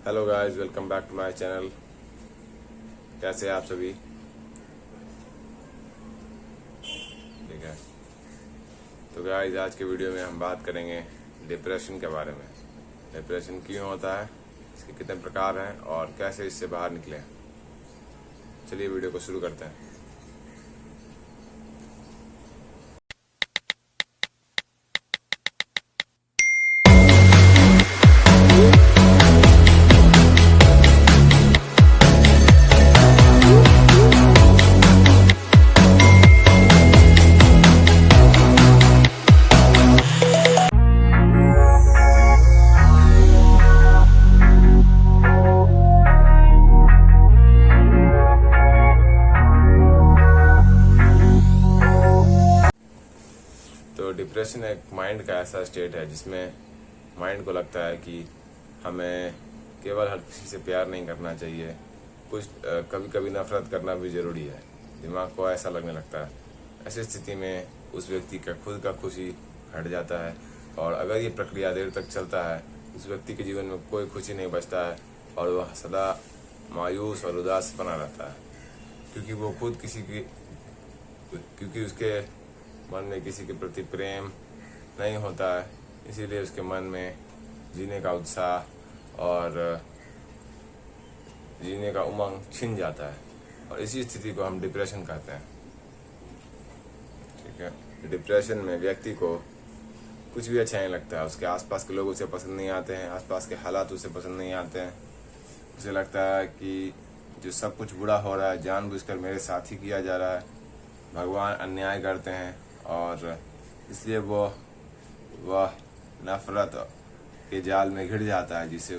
Hello guys, welcome back to my channel. कैसे हैं आप सभी? ठीक है। तो गाइस, आज के वीडियो में हम बात करेंगे डिप्रेशन के बारे में। डिप्रेशन क्यों होता है, इसके कितने प्रकार हैं और कैसे इससे बाहर निकलें। चलिए वीडियो को शुरू करते हैं। तो डिप्रेशन एक माइंड का ऐसा स्टेट है जिसमें माइंड को लगता है कि हमें केवल हर किसी से प्यार नहीं करना चाहिए, कुछ कभी कभी नफरत करना भी ज़रूरी है। दिमाग को ऐसा लगने लगता है। ऐसी स्थिति में उस व्यक्ति का खुद का खुशी घट जाता है, और अगर ये प्रक्रिया देर तक चलता है उस व्यक्ति के जीवन में कोई खुशी नहीं बचता है और वह सदा मायूस और उदास बना रहता है, क्योंकि वो खुद क्योंकि उसके मन में किसी के प्रति प्रेम नहीं होता है। इसीलिए उसके मन में जीने का उत्साह और जीने का उमंग छिन जाता है, और इसी स्थिति को हम डिप्रेशन कहते हैं। ठीक है। डिप्रेशन में व्यक्ति को कुछ भी अच्छा नहीं लगता है। उसके आसपास के लोग उसे पसंद नहीं आते हैं, आसपास के हालात उसे पसंद नहीं आते हैं। उसे लगता है कि जो सब कुछ बुरा हो रहा है जानबूझकर मेरे साथ ही किया जा रहा है, भगवान अन्याय करते हैं, और इसलिए वह नफरत के जाल में घिर जाता है, जिसके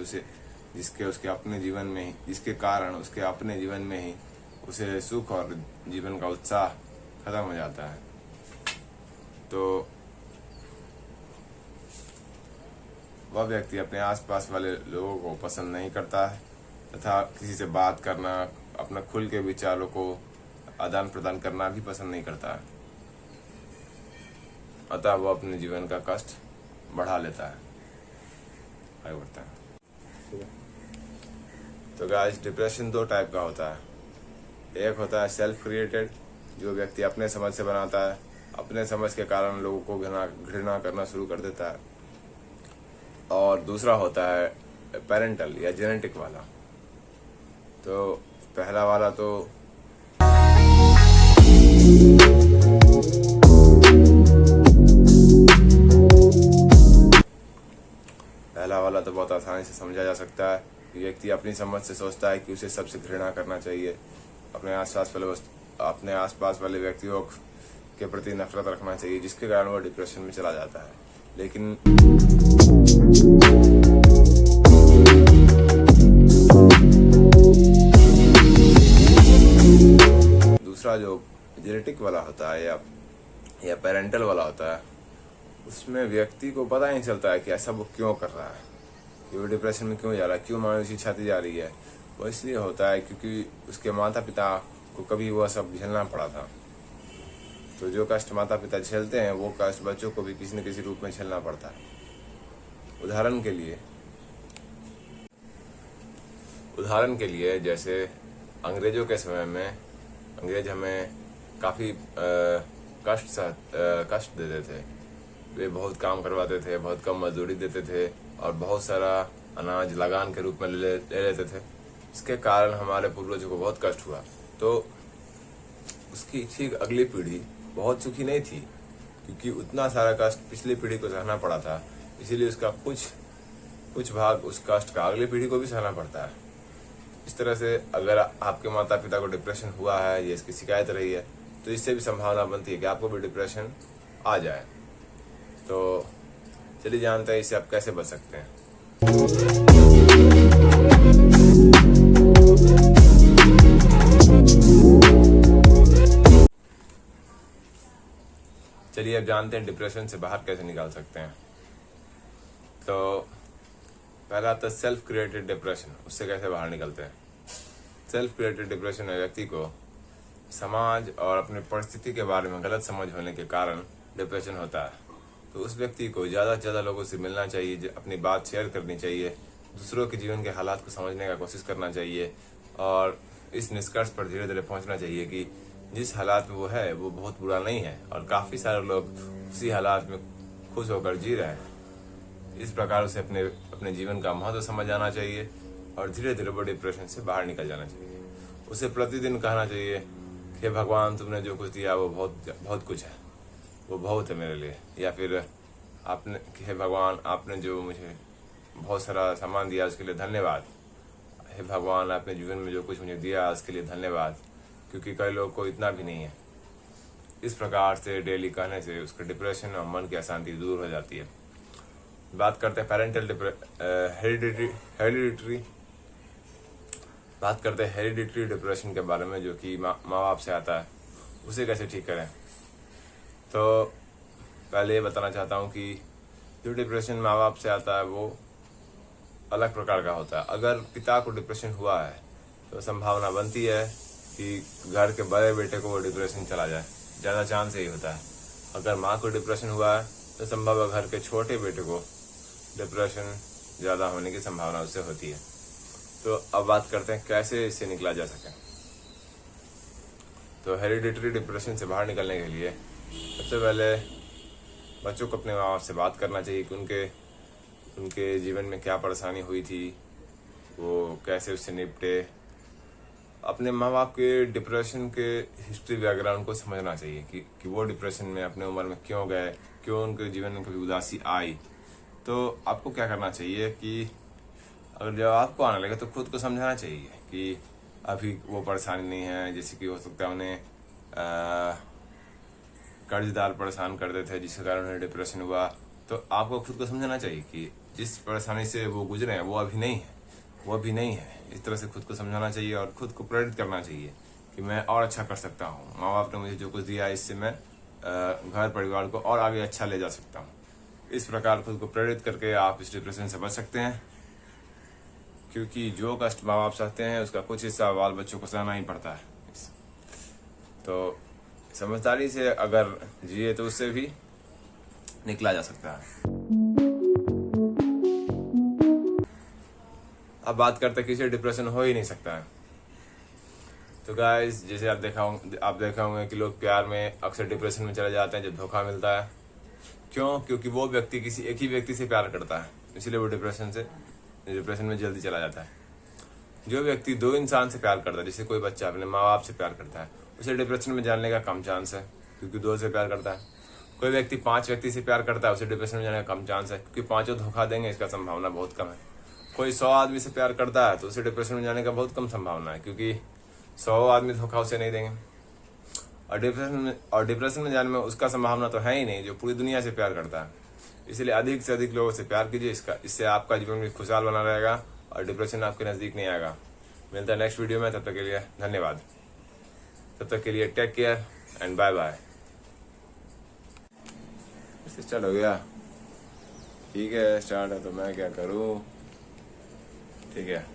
कारण उसके अपने जीवन में ही उसे सुख और जीवन का उत्साह खत्म हो जाता है। तो वह व्यक्ति अपने आसपास वाले लोगों को पसंद नहीं करता है तथा किसी से बात करना, अपना खुल के विचारों को आदान प्रदान करना भी पसंद नहीं करता है। अतः वो अपने जीवन का कष्ट बढ़ा लेता है, आगे बढ़ता है। तो गाइस, डिप्रेशन दो टाइप का होता है। एक होता है सेल्फ क्रिएटेड, जो व्यक्ति अपने समझ से बनाता है, अपने समझ के कारण लोगों को घृणा करना शुरू कर देता है। और दूसरा होता है पेरेंटल या जेनेटिक वाला। तो पहला वाला तो बहुत आसानी से समझा जा सकता है कि व्यक्ति अपनी समझ से सोचता है कि उसे सबसे घृणा करना चाहिए, अपने आसपास वाले व्यक्तियों के प्रति नफरत रखना चाहिए, जिसके कारण वो डिप्रेशन में चला जाता है। लेकिन दूसरा जो जेनेटिक वाला होता है या पेरेंटल वाला होता है, उसमें व्यक्ति को पता नहीं चलता है कि ऐसा वो क्यों कर रहा है, कि वो डिप्रेशन में क्यों जा रहा है, क्यों मायूसी छाती जा रही है। वो इसलिए होता है क्योंकि उसके माता पिता को कभी वह सब झेलना पड़ा था। तो जो कष्ट माता पिता झेलते हैं वो कष्ट बच्चों को भी किसी न किसी रूप में झेलना पड़ता है। उदाहरण के लिए जैसे अंग्रेजों के समय में अंग्रेज हमें काफ़ी कष्ट देते थे। वे बहुत काम करवाते थे, बहुत कम मजदूरी देते थे, और बहुत सारा अनाज लगान के रूप में ले लेते थे। इसके कारण हमारे पूर्वजों को बहुत कष्ट हुआ। तो उसकी ठीक अगली पीढ़ी बहुत सुखी नहीं थी, क्योंकि उतना सारा कष्ट पिछली पीढ़ी को सहना पड़ा था। इसीलिए उसका कुछ भाग उस कष्ट का अगली पीढ़ी को भी सहना पड़ता है। इस तरह से अगर आपके माता पिता को डिप्रेशन हुआ है या इसकी शिकायत रही है, तो इससे भी संभावना बनती है कि आपको भी डिप्रेशन आ जाए। तो चलिए जानते हैं इससे आप कैसे बच सकते हैं। चलिए अब जानते हैं डिप्रेशन से बाहर कैसे निकाल सकते हैं। तो पहला आता है सेल्फ क्रिएटेड डिप्रेशन। उससे कैसे बाहर निकलते हैं। सेल्फ क्रिएटेड डिप्रेशन में व्यक्ति को समाज और अपनी परिस्थिति के बारे में गलत समझ होने के कारण डिप्रेशन होता है। तो उस व्यक्ति को ज़्यादा से ज़्यादा लोगों से मिलना चाहिए, अपनी बात शेयर करनी चाहिए, दूसरों के जीवन के हालात को समझने का कोशिश करना चाहिए और इस निष्कर्ष पर धीरे धीरे पहुंचना चाहिए कि जिस हालात में वो है वो बहुत बुरा नहीं है और काफ़ी सारे लोग उसी हालात में खुश होकर जी रहे हैं। इस प्रकार उसे अपने अपने जीवन का महत्व समझ आना चाहिए और धीरे धीरे वो डिप्रेशन से बाहर निकल जाना चाहिए। उसे प्रतिदिन कहना चाहिए कि भगवान तुमने जो कुछ दिया वो बहुत बहुत कुछ है, वो बहुत है मेरे लिए। या फिर आपने हे भगवान आपने जो मुझे बहुत सारा सामान दिया उसके लिए धन्यवाद। हे भगवान आपने जीवन में जो कुछ मुझे दिया उसके लिए धन्यवाद, क्योंकि कई लोगों को इतना भी नहीं है। इस प्रकार से डेली कहने से उसके डिप्रेशन और मन की अशांति दूर हो जाती है। बात करते हैं हेरिडिटरी डिप्रेशन के बारे में, जो कि माँ बाप से आता है। उसे कैसे ठीक करें? तो पहले ये बताना चाहता हूँ कि जो डिप्रेशन माँ बाप से आता है वो अलग प्रकार का होता है। अगर पिता को डिप्रेशन हुआ है तो संभावना बनती है कि घर के बड़े बेटे को वो डिप्रेशन चला जाए, ज़्यादा चांस यही होता है। अगर माँ को डिप्रेशन हुआ है तो संभव है घर के छोटे बेटे को डिप्रेशन ज़्यादा होने की संभावना उससे होती है। तो अब बात करते हैं कैसे इससे निकला जा सके। तो हेरिडिटरी डिप्रेशन से बाहर निकलने के लिए सबसे पहले बच्चों को अपने माँ बाप से बात करना चाहिए कि उनके जीवन में क्या परेशानी हुई थी, वो कैसे उससे निपटे। अपने माँ बाप के डिप्रेशन के हिस्ट्री बैकग्राउंड को समझना चाहिए कि वो डिप्रेशन में अपने उम्र में क्यों गए, क्यों उनके जीवन में कभी उदासी आई। तो आपको क्या करना चाहिए कि अगर जब आपको आने लगे तो खुद को समझाना चाहिए कि अभी वो परेशानी नहीं है। जैसे कि हो सकता है उन्हें कर्जदार परेशान करते थे जिसके कारण उन्हें डिप्रेशन हुआ। तो आपको खुद को समझना चाहिए कि जिस परेशानी से वो गुजरे हैं वो अभी नहीं है। इस तरह से खुद को समझाना चाहिए और खुद को प्रेरित करना चाहिए कि मैं और अच्छा कर सकता हूँ। माँ बाप ने मुझे जो कुछ दिया इससे मैं घर परिवार को और आगे अच्छा ले जा सकता हूँ। इस प्रकार खुद को प्रेरित करके आप इस डिप्रेशन से बच सकते हैं, क्योंकि जो कष्ट माँ बाप सहते हैं उसका कुछ हिस्सा बाल बच्चों को सहना ही पड़ता है। तो समझदारी से अगर जिए तो उससे भी निकला जा सकता है। अब बात करते हैं किसी डिप्रेशन हो ही नहीं सकता है। तो गाइस जैसे आप देखा होंगे कि लोग प्यार में अक्सर डिप्रेशन में चले जाते हैं जब धोखा मिलता है। क्यों? क्योंकि वो व्यक्ति किसी एक ही व्यक्ति से प्यार करता है, इसलिए वो डिप्रेशन में जल्दी चला जाता है। जो व्यक्ति दो इंसान से प्यार करता है, जैसे कोई बच्चा अपने माँ बाप से प्यार करता है, उसे डिप्रेशन में जाने का कम चांस है क्योंकि दो से प्यार करता है। कोई व्यक्ति 5 व्यक्ति से प्यार करता है, उसे डिप्रेशन में जाने का कम चांस है क्योंकि 5 धोखा देंगे, इसका संभावना बहुत कम है। कोई 100 आदमी से प्यार करता है तो उसे डिप्रेशन में जाने का बहुत कम संभावना है क्योंकि 100 आदमी धोखा उसे नहीं देंगे। और डिप्रेशन में जाने में उसका संभावना तो है ही नहीं जो पूरी दुनिया से प्यार करता है। इसलिए अधिक से अधिक लोगों से प्यार कीजिए, इससे आपका जीवन भी खुशहाल बना रहेगा और डिप्रेशन आपके नज़दीक नहीं आएगा। मिलता है नेक्स्ट वीडियो में, तब तक के लिए धन्यवाद। तब तक के लिए take care and bye bye. Start हो गया? ठीक है, स्टार्ट है तो मैं क्या करूँ? ठीक है।